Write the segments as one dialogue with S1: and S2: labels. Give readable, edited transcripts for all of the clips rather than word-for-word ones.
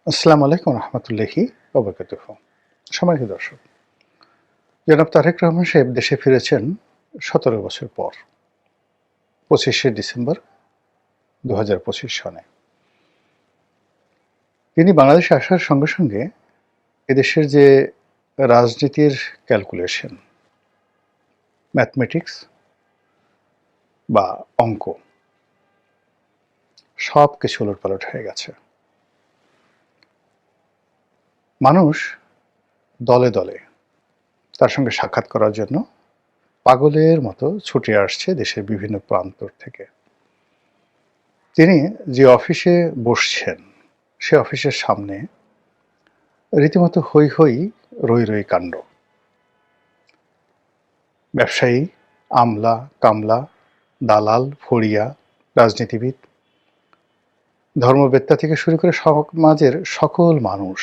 S1: আসসালামু আলাইকুম রহমতুল্লাহি ওয়া বারাকাতুহু। সম্মানিত দর্শক, জনাব তারেক রহমান সাহেব দেশে ফিরেছেন ১৭ বছর পর ২৫শে ডিসেম্বর ২০২৫ সনে। তিনি বাংলাদেশে আসার সঙ্গে সঙ্গে এদেশের যে রাজনীতির ক্যালকুলেশন, ম্যাথমেটিক্স বা অঙ্ক সব কিছু ওলটপালট হয়ে গেছে। মানুষ দলে দলে তার সঙ্গে সাক্ষাৎ করার জন্য পাগলের মতো ছুটে আসছে দেশের বিভিন্ন প্রান্তর থেকে। তিনি যে অফিসে বসছেন সে অফিসের সামনে রীতিমতো হৈ হৈ রৈ রৈ কাণ্ড। ব্যবসায়ী, আমলা, কামলা, দালাল, ফড়িয়া, রাজনীতিবিদ, ধর্মবেত্তা থেকে শুরু করে সমাজের সকল মানুষ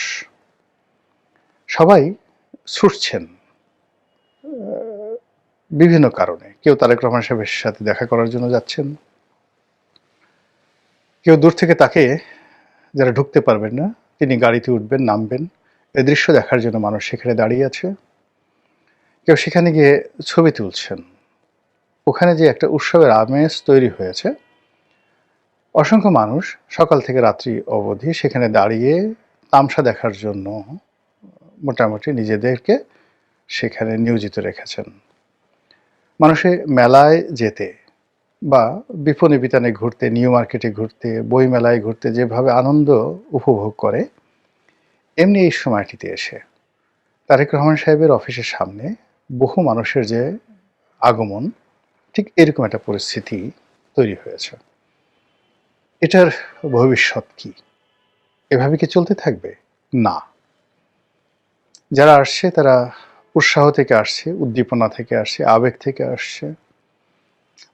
S1: সবাই ছুটছেন বিভিন্ন কারণে। কেউ তারেক রহমান সাহেবের সাথে দেখা করার জন্য যাচ্ছেন, কেউ দূর থেকে তাকে, যারা ঢুকতে পারবেন না তিনি গাড়িতে উঠবেন, নামবেন, এ দৃশ্য দেখার জন্য মানুষ সেখানে দাঁড়িয়ে আছে। কেউ সেখানে গিয়ে ছবি তুলছেন। ওখানে যে একটা উৎসবের আমেজ তৈরি হয়েছে, অসংখ্য মানুষ সকাল থেকে রাত্রি অবধি সেখানে দাঁড়িয়ে তামসা দেখার জন্য মোটামুটি নিজেদেরকে সেখানে নিয়োজিত রেখেছেন। মানুষে মেলায় যেতে বা বিপণী বিতানে ঘুরতে, নিউ মার্কেটে ঘুরতে, বই মেলায় ঘুরতে যেভাবে আনন্দ উপভোগ করে, এমনি এই সময়টিতে এসে তারেক রহমান সাহেবের অফিসের সামনে বহু মানুষের যে আগমন, ঠিক এরকম একটা পরিস্থিতি তৈরি হয়েছে। এটার ভবিষ্যৎ কি? এভাবে কি চলতে থাকবে? না। যারা আসছে তারা উৎসাহ থেকে আসছে, উদ্দীপনা থেকে আসছে, আবেগ থেকে আসছে।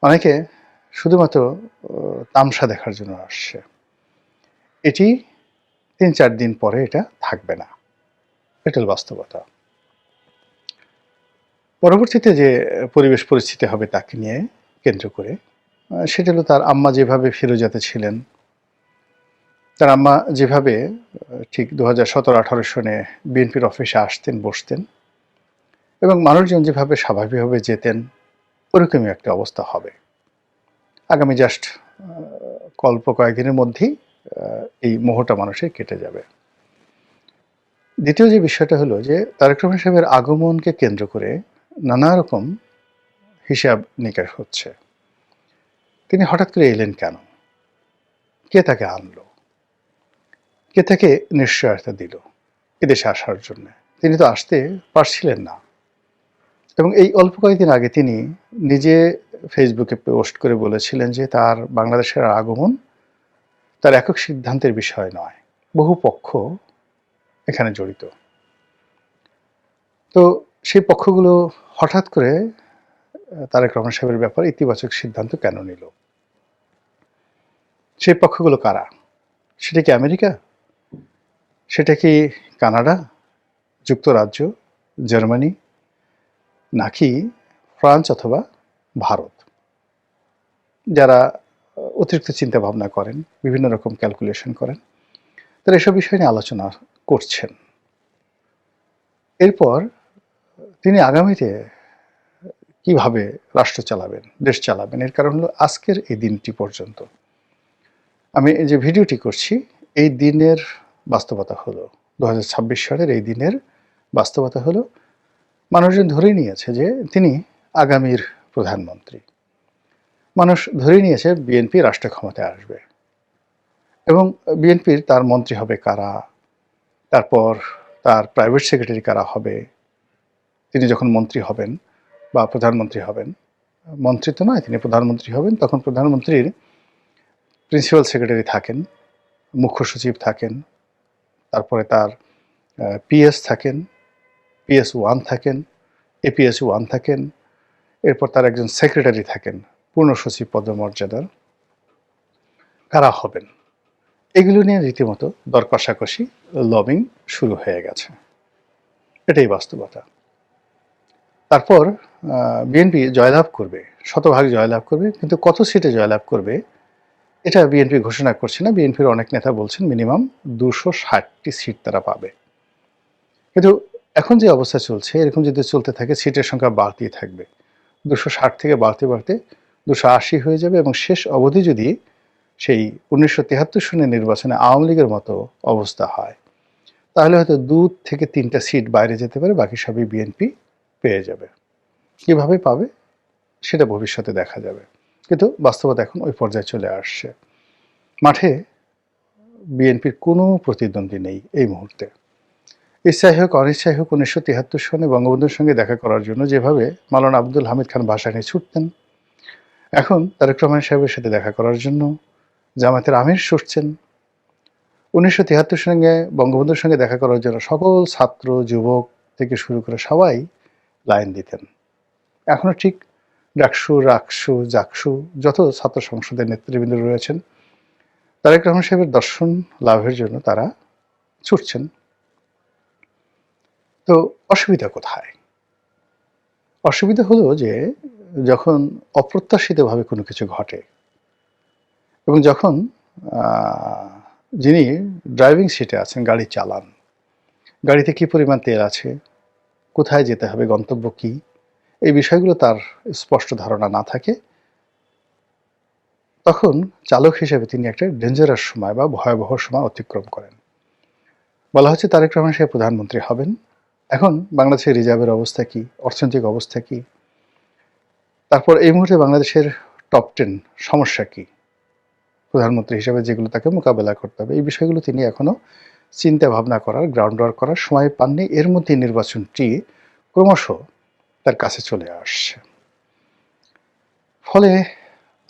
S1: অনেকে শুধুমাত্র তামসা দেখার জন্য আসছে। এটি ৩-৪ দিন পরে এটা থাকবে না। এটা হলো বাস্তবতা। পরবর্তীতে যে পরিবেশ পরিস্থিতি হবে তাকে নিয়ে কেন্দ্র করে, সেটা হলো তার আম্মা যেভাবে ফিরোজাতে ছিলেন, তার আম্মা যেভাবে ঠিক ২০১৭-১৮ সনে বিএনপির অফিসে আসতেন, বসতেন এবং মানুষজন যেভাবে স্বাভাবিকভাবে যেতেন, ওরকমই একটা অবস্থা হবে। আগামী জাস্ট কল্প কয়েকদিনের মধ্যেই এই মোহটা মানুষের কেটে যাবে। দ্বিতীয় যে বিষয়টা হলো যে তারেক রহমান সাহেবের আগমনকে কেন্দ্র করে নানা রকম হিসাব নিকাশ হচ্ছে। তিনি হঠাৎ করে এলেন কেন? কে তাকে আনলো? কে তাকে নিশ্চয়তা দিল এদেশে আসার জন্য? তিনি তো আসতে পারছিলেন না। এবং এই অল্প কয়েকদিন আগে তিনি নিজে ফেসবুকে পোস্ট করে বলেছিলেন যে তার বাংলাদেশের আগমন তার একক সিদ্ধান্তের বিষয় নয়, বহু পক্ষ এখানে জড়িত। তো সেই পক্ষগুলো হঠাৎ করে তারেক রহমান সাহেবের ব্যাপারে ইতিবাচক সিদ্ধান্ত কেন নিল? সেই পক্ষগুলো কারা? সেটা কি আমেরিকা? সেটা কি কানাডা, যুক্তরাজ্য, জার্মানি, নাকি ফ্রান্স অথবা ভারত? যারা অতিরিক্ত চিন্তা ভাবনা করেন, বিভিন্ন রকম ক্যালকুলেশন করেন, তারা এসব বিষয় নিয়ে আলোচনা করছেন। এরপর তিনি আগামীতে কিভাবে রাষ্ট্র চালাবেন, দেশ চালাবেন, এর কারণ হলো আজকের এই দিনটি পর্যন্ত। আমি এই যে ভিডিওটি করছি, এই দিনের বাস্তবতা হলো ২০২৬ সালের এই দিনের বাস্তবতা হলো মানুষজন ধরেই নিয়েছে যে তিনি আগামীর প্রধানমন্ত্রী। মানুষ ধরেই নিয়েছে বিএনপি রাষ্ট্র ক্ষমতায় আসবে এবং বিএনপির তার মন্ত্রী হবে কারা, তারপর তার প্রাইভেট সেক্রেটারি কারা হবে, তিনি যখন মন্ত্রী হবেন বা প্রধানমন্ত্রী হবেন, মন্ত্রী তো নয়, তিনি প্রধানমন্ত্রী হবেন, তখন প্রধানমন্ত্রীর প্রিন্সিপাল সেক্রেটারি থাকেন, মুখ্য সচিব থাকেন, তারপরে তার পিএস থাকেন, PS1 থাকেন, APS1 থাকেন, এরপর তার একজন সেক্রেটারি থাকেন পূর্ণ সচিব পদমর্যাদার। কারা হবেন এগুলো নিয়ে রীতিমতো দর কষাকষি, লবিং শুরু হয়ে গেছে। এটাই বাস্তবতা। তারপর বিএনপি জয়লাভ করবে, শতভাগ জয়লাভ করবে, কিন্তু কত সিটে জয়লাভ করবে এটা বিএনপি ঘোষণা করছে না। বিএনপির অনেক নেতা বলছেন মিনিমাম ২৬০টি সিট তারা পাবে। কিন্তু এখন যে অবস্থা চলছে, এরকম যদি চলতে থাকে সিটের সংখ্যা বাড়তেই থাকবে। ২৬০ থেকে বাড়তে ২৮০ হয়ে যাবে এবং শেষ অবধি যদি সেই ১৯৭৩ সনের নির্বাচনে আওয়ামী লীগের মতো অবস্থা হয়, তাহলে হয়তো ২ থেকে ৩টা সিট বাইরে যেতে পারে, বাকি সবই বিএনপি পেয়ে যাবে। কিভাবে পাবে সেটা ভবিষ্যতে দেখা যাবে। কিন্তু বাস্তবতা এখন ওই পর্যায়ে চলে আসছে। মাঠে বিএনপির কোনো প্রতিদ্বন্দ্বী নেই এই মুহূর্তে। ইচ্ছাই হোক অনিচ্ছাই হোক ১৯৭৩ সনে বঙ্গবন্ধুর সঙ্গে দেখা করার জন্য যেভাবে মাওলানা আব্দুল হামিদ খান ভাসানী ছুটতেন, এখন তারেক রহমান সাহেবের সাথে দেখা করার জন্য জামায়াতের আমির ছুটছেন। ১৯৭৩ সঙ্গে বঙ্গবন্ধুর সঙ্গে দেখা করার জন্য সকল ছাত্র যুবক থেকে শুরু করে সবাই লাইন দিতেন। এখনো ঠিক ডাকসু, রাকসু, জাকসু যত ছাত্র সংসদের নেতৃবৃন্দ রয়েছেন, তারেক রহমান সাহেবের দর্শন লাভের জন্য তারা ছুটছেন। তো অসুবিধা কোথায়? অসুবিধা হলো যে যখন অপ্রত্যাশিতভাবে কোনো কিছু ঘটে এবং যখন যিনি ড্রাইভিং সিটে আছেন, গাড়ি চালান, গাড়িতে কি পরিমাণ তেল আছে, কোথায় যেতে হবে, গন্তব্য কি, এই বিষয়গুলো তার স্পষ্ট ধারণা না থাকে, তখন চালক হিসেবে তিনি একটা ডেঞ্জারাস সময় বা ভয়াবহ সময় অতিক্রম করেন। বলা হচ্ছে তারেক রহমান সাহেব প্রধানমন্ত্রী হবেন। এখন বাংলাদেশের রিজার্ভের অবস্থা কি, অর্থনৈতিক অবস্থা কি, তারপর এই মুহূর্তে বাংলাদেশের টপ 10 সমস্যা কি, প্রধানমন্ত্রী হিসেবে যেগুলো তাকে মোকাবেলা করতে হবে, এই বিষয়গুলো তিনি এখনো চিন্তা ভাবনা করার, গ্রাউন্ড ওয়ার্ক করার সময় পাননি। এর মধ্যে নির্বাচনটি ক্রমশ তার কাছে চলে আসছে। ফলে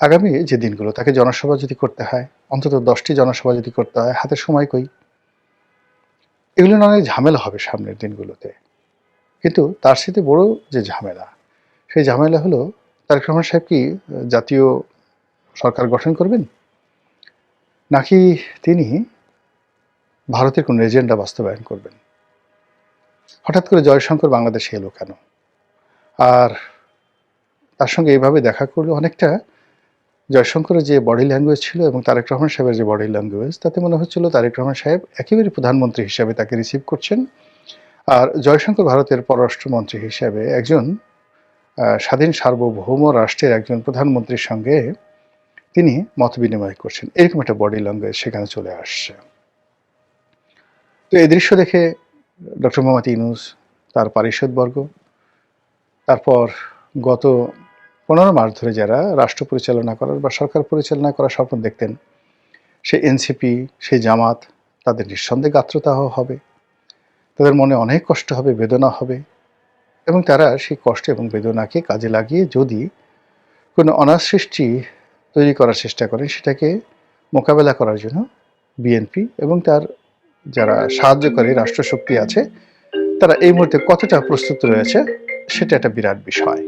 S1: আগামী যে দিনগুলো তাকে জনসভা যদি করতে হয়, অন্তত 10টি জনসভা যদি করতে হয়, হাতে সময় কই? এগুলো না অনেক ঝামেলা হবে সামনের দিনগুলোতে। কিন্তু তার সাথে বড় যে ঝামেলা, সেই ঝামেলা হলো তারেক রহমান সাহেব কি জাতীয় সরকার গঠন করবেন, নাকি তিনি ভারতের কোনো এজেন্ডা বাস্তবায়ন করবেন? হঠাৎ করে জয়শঙ্কর বাংলাদেশে এলো কেন? আর তার সঙ্গে এইভাবে দেখা করলে অনেকটা জয়শঙ্করের যে বডি ল্যাঙ্গুয়েজ ছিল এবং তারেক রহমান সাহেবের যে বডি ল্যাঙ্গুয়েজ, তাতে মনে হচ্ছিল তারেক রহমান সাহেব একেবারে প্রধানমন্ত্রী হিসাবে তাকে রিসিভ করছেন, আর জয়শঙ্কর ভারতের পররাষ্ট্রমন্ত্রী হিসাবে একজন স্বাধীন সার্বভৌম রাষ্ট্রের একজন প্রধানমন্ত্রীর সঙ্গে তিনি মত বিনিময় করছেন। এরকম একটা বডি ল্যাঙ্গুয়েজ সেখানে চলে আসছে। তো এই দৃশ্য দেখে ডক্টর মোহাম্মদ ইউনূস, তার পারিষদবর্গ, তারপর গত 15 মাস ধরে যারা রাষ্ট্র পরিচালনা করার বা সরকার পরিচালনা করার স্বপ্ন দেখতেন, সেই এনসিপি, সেই জামাত, তাদের নিঃসন্দেহে গাত্রদাহ হবে, তাদের মনে অনেক কষ্ট হবে, বেদনা হবে, এবং তারা সেই কষ্ট এবং বেদনাকে কাজে লাগিয়ে যদি কোনো অনার সৃষ্টি তৈরি করার চেষ্টা করেন, সেটাকে মোকাবেলা করার জন্য বিএনপি এবং তার যারা সাহায্যকারী রাষ্ট্রশক্তি আছে, তারা এই মুহূর্তে কতটা প্রস্তুত রয়েছে সেটা একটা বিরাট বিষয়।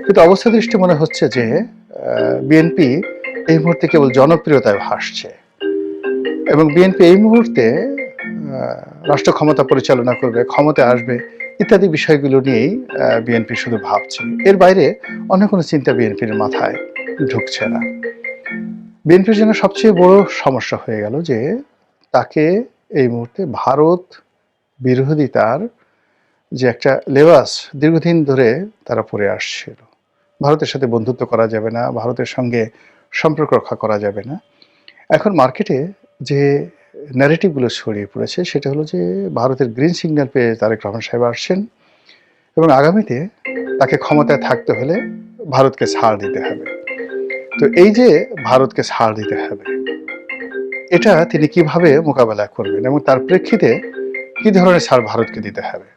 S1: কিন্তু অবস্থা দৃষ্টি মনে হচ্ছে যে বিএনপি এই মুহূর্তে কেবল জনপ্রিয়তায় ভাসছে এবং বিএনপি এই মুহূর্তে রাষ্ট্র ক্ষমতা পরিচালনা করবে, ক্ষমতায় আসবে ইত্যাদি বিষয়গুলো নিয়েই বিএনপি শুধু ভাবছে। এর বাইরে অন্য কোনো চিন্তা বিএনপির মাথায় ঢুকছে না। বিএনপির জন্য সবচেয়ে বড় সমস্যা হয়ে গেল যে তাকে এই মুহূর্তে ভারত বিরোধিতার যে একটা লেবাস দীর্ঘদিন ধরে তারা পরে আসছিল। ভারতের সাথে বন্ধুত্ব করা যাবে না, ভারতের সঙ্গে সম্পর্ক রক্ষা করা যাবে না। এখন মার্কেটে যে ন্যারেটিভগুলো ছড়িয়ে পড়েছে সেটা হলো যে ভারতের গ্রিন সিগন্যাল পেয়ে তারেক রহমান সাহেব আসছেন এবং আগামীতে তাকে ক্ষমতায় থাকতে হলে ভারতকে ছাড় দিতে হবে। তো এই যে ভারতকে ছাড় দিতে হবে, এটা তিনি কিভাবে মোকাবেলা করবেন এবং তার প্রেক্ষিতে কি ধরনের ছাড় ভারতকে দিতে হবে?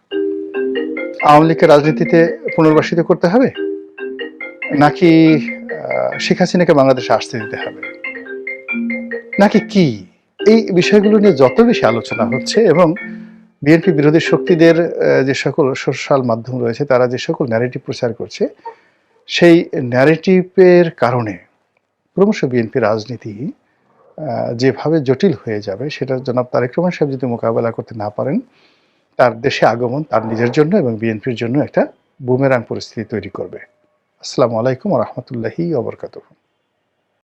S1: আওয়ামী লীগকে রাজনীতিতে পুনর্বাসিত করতে হবে, নাকি শেখ হাসিনাকে বাংলাদেশে আসতে দিতে হবে, নাকি কি? এই বিষয়গুলো নিয়ে যত বেশি আলোচনা হচ্ছে এবং বিএনপি বিরোধী শক্তিদের যে সকল সোশ্যাল মাধ্যম রয়েছে তারা যে সকল ন্যারেটিভ প্রচার করছে, সেই ন্যারেটিভের কারণে ক্রমশ বিএনপি রাজনীতি যেভাবে জটিল হয়ে যাবে, সেটা জনাব তারেক রহমান সাহেব যদি মোকাবেলা করতে না পারেন, তার দেশে আগমন তার নিজের জন্য এবং বিএনপির জন্য একটা বুমেরাং পরিস্থিতি তৈরি করবে। আসসালামু আলাইকুম ওয়া রাহমাতুল্লাহি ওয়া বারাকাতুহু।